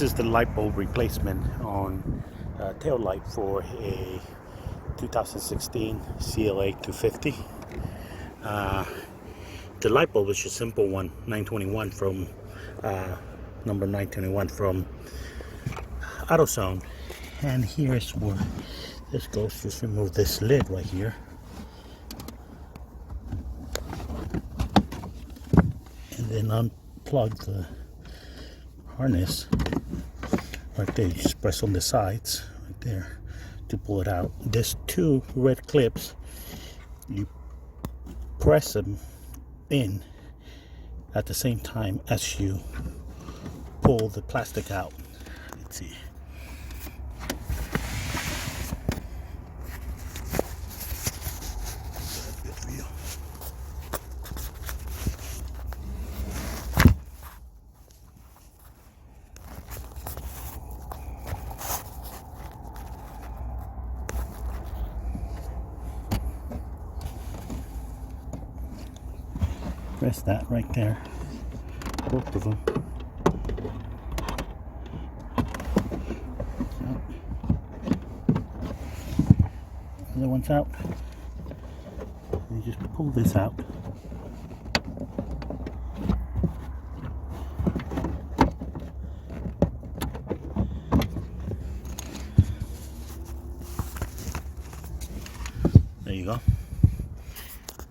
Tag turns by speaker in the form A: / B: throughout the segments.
A: This is the light bulb replacement on tail light for a 2016 CLA250. The light bulb is a simple one, 921 from number 921 from AutoZone. And here's where this goes. Just remove this lid right here. And then unplug the harness right there. You just press on the sides right there to pull it out. There's two red clips. You press them in at the same time as you pull the plastic out. Let's see. Press that right there, both of them. Other one's out. You just pull this out. There you go.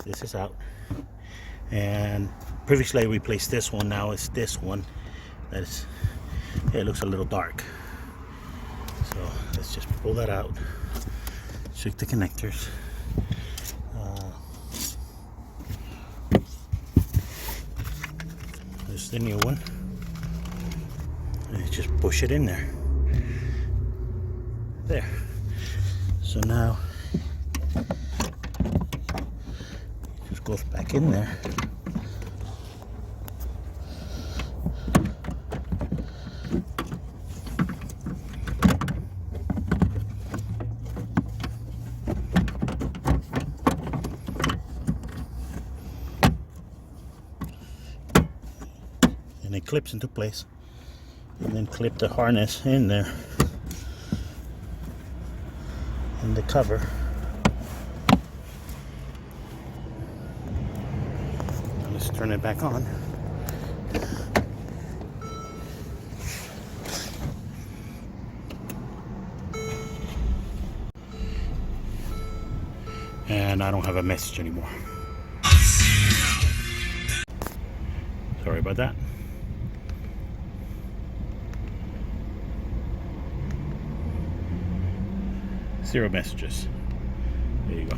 A: This is out. And previously I replaced this one. Now it's this one that is, it looks a little dark, so let's just pull that out, check the connectors. There's the new one, and you just push it in there. So now just goes back in there. And it clips into place, and then clip the harness in there and the cover. Let's turn it back on. And I don't have a message anymore. Sorry about that. Zero messages. There you go.